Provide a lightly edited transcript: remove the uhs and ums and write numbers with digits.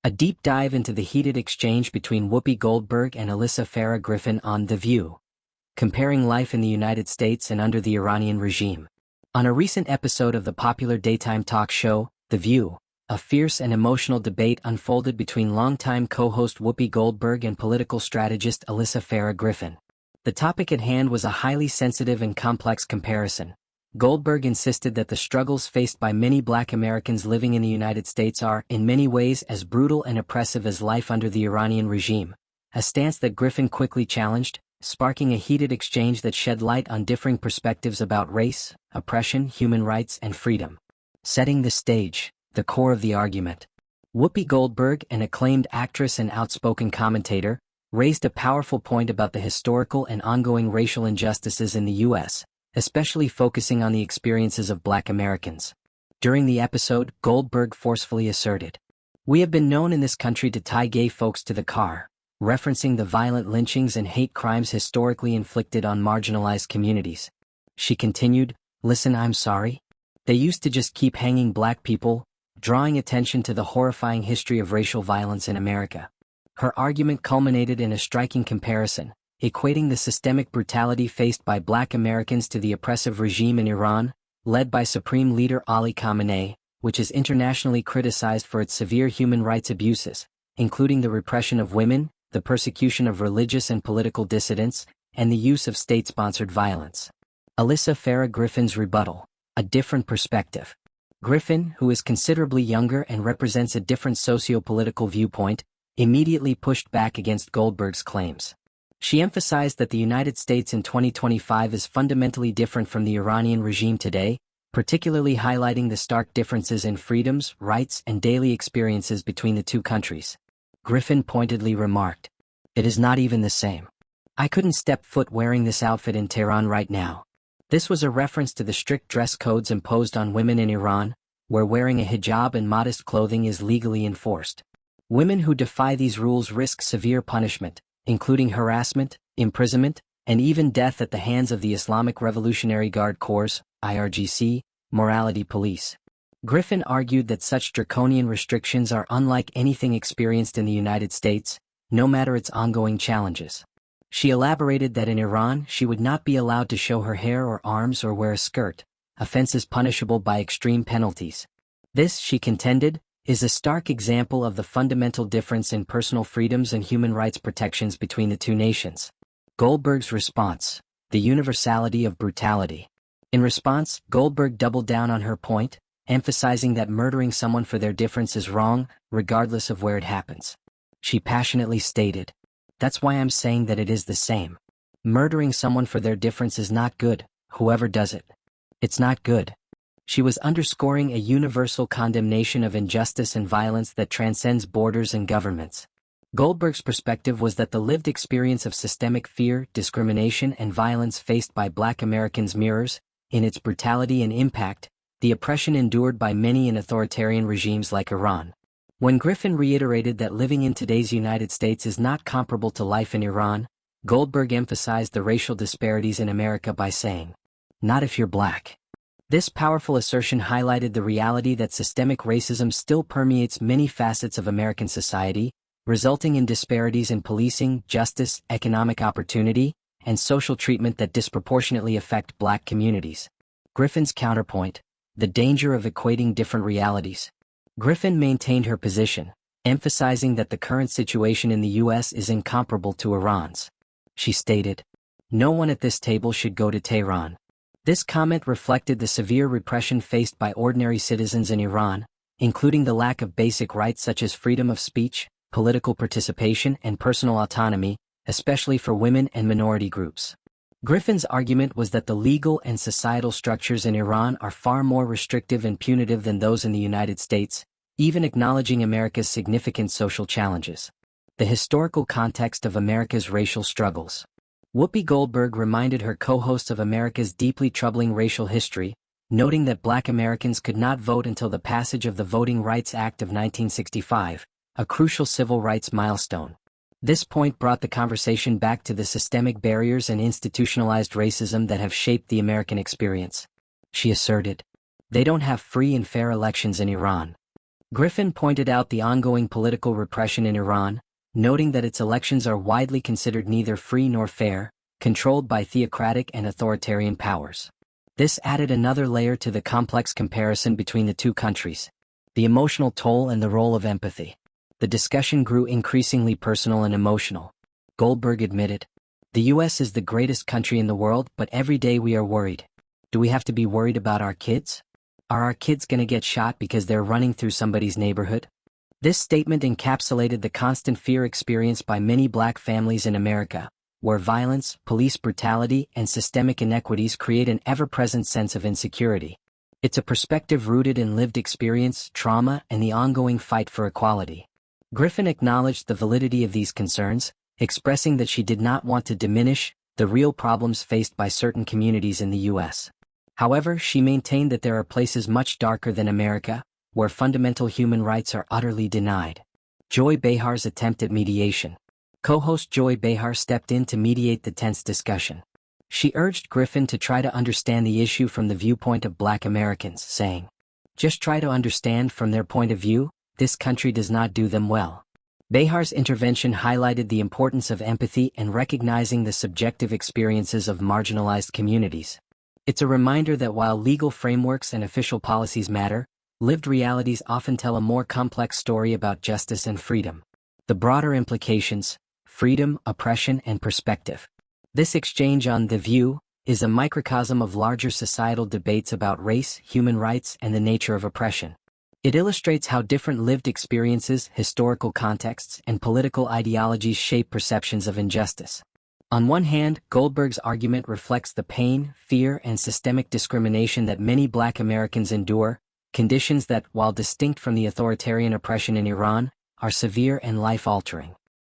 A deep dive into the heated exchange between Whoopi Goldberg and Alyssa Farah Griffin on The View, comparing life in the United States and under the Iranian regime. On a recent episode of the popular daytime talk show, The View, a fierce and emotional debate unfolded between longtime co-host Whoopi Goldberg and political strategist Alyssa Farah Griffin. The topic at hand was a highly sensitive and complex comparison. Goldberg insisted that the struggles faced by many Black Americans living in the United States are, in many ways, as brutal and oppressive as life under the Iranian regime, a stance that Griffin quickly challenged, sparking a heated exchange that shed light on differing perspectives about race, oppression, human rights, and freedom. Setting the stage, the core of the argument. Whoopi Goldberg, an acclaimed actress and outspoken commentator, raised a powerful point about the historical and ongoing racial injustices in the U.S., especially focusing on the experiences of Black Americans. During the episode, Goldberg forcefully asserted, "We have been known in this country to tie gay folks to the car," referencing the violent lynchings and hate crimes historically inflicted on marginalized communities. She continued, "Listen, I'm sorry. They used to just keep hanging Black people," drawing attention to the horrifying history of racial violence in America. Her argument culminated in a striking comparison, equating the systemic brutality faced by Black Americans to the oppressive regime in Iran, led by Supreme Leader Ali Khamenei, which is internationally criticized for its severe human rights abuses, including the repression of women, the persecution of religious and political dissidents, and the use of state-sponsored violence. Alyssa Farah Griffin's rebuttal, a different perspective. Griffin, who is considerably younger and represents a different socio-political viewpoint, immediately pushed back against Goldberg's claims. She emphasized that the United States in 2025 is fundamentally different from the Iranian regime today, particularly highlighting the stark differences in freedoms, rights, and daily experiences between the two countries. Griffin pointedly remarked, "It is not even the same. I couldn't step foot wearing this outfit in Tehran right now." This was a reference to the strict dress codes imposed on women in Iran, where wearing a hijab and modest clothing is legally enforced. Women who defy these rules risk severe punishment, including harassment, imprisonment, and even death at the hands of the Islamic Revolutionary Guard Corps, IRGC, morality police. Griffin argued that such draconian restrictions are unlike anything experienced in the United States, no matter its ongoing challenges. She elaborated that in Iran she would not be allowed to show her hair or arms or wear a skirt, offenses punishable by extreme penalties. This, she contended, is a stark example of the fundamental difference in personal freedoms and human rights protections between the two nations. Goldberg's response, the universality of brutality. In response, Goldberg doubled down on her point, emphasizing that murdering someone for their difference is wrong, regardless of where it happens. She passionately stated, "That's why I'm saying that it is the same. Murdering someone for their difference is not good, whoever does it. It's not good." She was underscoring a universal condemnation of injustice and violence that transcends borders and governments. Goldberg's perspective was that the lived experience of systemic fear, discrimination, and violence faced by Black Americans mirrors, in its brutality and impact, the oppression endured by many in authoritarian regimes like Iran. When Griffin reiterated that living in today's United States is not comparable to life in Iran, Goldberg emphasized the racial disparities in America by saying, "Not if you're Black." This powerful assertion highlighted the reality that systemic racism still permeates many facets of American society, resulting in disparities in policing, justice, economic opportunity, and social treatment that disproportionately affect Black communities. Griffin's counterpoint, the danger of equating different realities. Griffin maintained her position, emphasizing that the current situation in the U.S. is incomparable to Iran's. She stated, "No one at this table should go to Tehran." This comment reflected the severe repression faced by ordinary citizens in Iran, including the lack of basic rights such as freedom of speech, political participation, and personal autonomy, especially for women and minority groups. Griffin's argument was that the legal and societal structures in Iran are far more restrictive and punitive than those in the United States, even acknowledging America's significant social challenges. The historical context of America's racial struggles. Whoopi Goldberg reminded her co-hosts of America's deeply troubling racial history, noting that Black Americans could not vote until the passage of the Voting Rights Act of 1965, a crucial civil rights milestone. This point brought the conversation back to the systemic barriers and institutionalized racism that have shaped the American experience. She asserted, "They don't have free and fair elections in Iran." Griffin pointed out the ongoing political repression in Iran, noting that its elections are widely considered neither free nor fair, controlled by theocratic and authoritarian powers. This added another layer to the complex comparison between the two countries: the emotional toll and the role of empathy. The discussion grew increasingly personal and emotional. Goldberg admitted, "The US is the greatest country in the world, but every day we are worried. Do we have to be worried about our kids? Are our kids gonna get shot because they're running through somebody's neighborhood?" This statement encapsulated the constant fear experienced by many Black families in America, where violence, police brutality, and systemic inequities create an ever-present sense of insecurity. It's a perspective rooted in lived experience, trauma, and the ongoing fight for equality. Griffin acknowledged the validity of these concerns, expressing that she did not want to diminish the real problems faced by certain communities in the U.S. However, she maintained that there are places much darker than America, where fundamental human rights are utterly denied. Joy Behar's attempt at mediation. Co-host Joy Behar stepped in to mediate the tense discussion. She urged Griffin to try to understand the issue from the viewpoint of Black Americans, saying, "Just try to understand from their point of view, this country does not do them well." Behar's intervention highlighted the importance of empathy and recognizing the subjective experiences of marginalized communities. It's a reminder that while legal frameworks and official policies matter, lived realities often tell a more complex story about justice and freedom. The broader implications: freedom, oppression, and perspective. This exchange on The View is a microcosm of larger societal debates about race, human rights, and the nature of oppression. It illustrates how different lived experiences, historical contexts, and political ideologies shape perceptions of injustice. On one hand, Goldberg's argument reflects the pain, fear, and systemic discrimination that many Black Americans endure, conditions that, while distinct from the authoritarian oppression in Iran, are severe and life-altering.